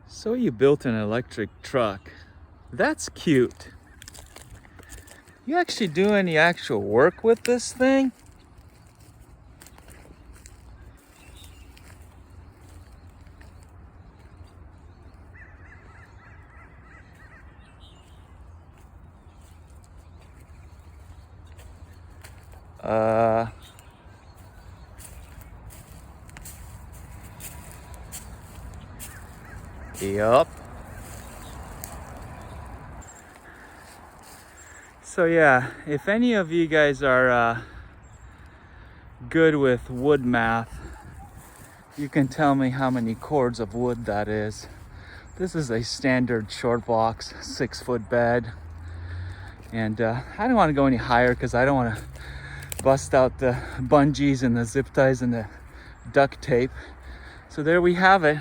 So you built an electric truck. That's cute. You actually do any actual work with this thing? Yup. So yeah, if any of you guys are good with wood math, you can tell me how many cords of wood that is. This is a standard short box, 6-foot bed. And I don't want to go any higher because I don't want to bust out the bungees and the zip ties and the duct tape. So there we have it.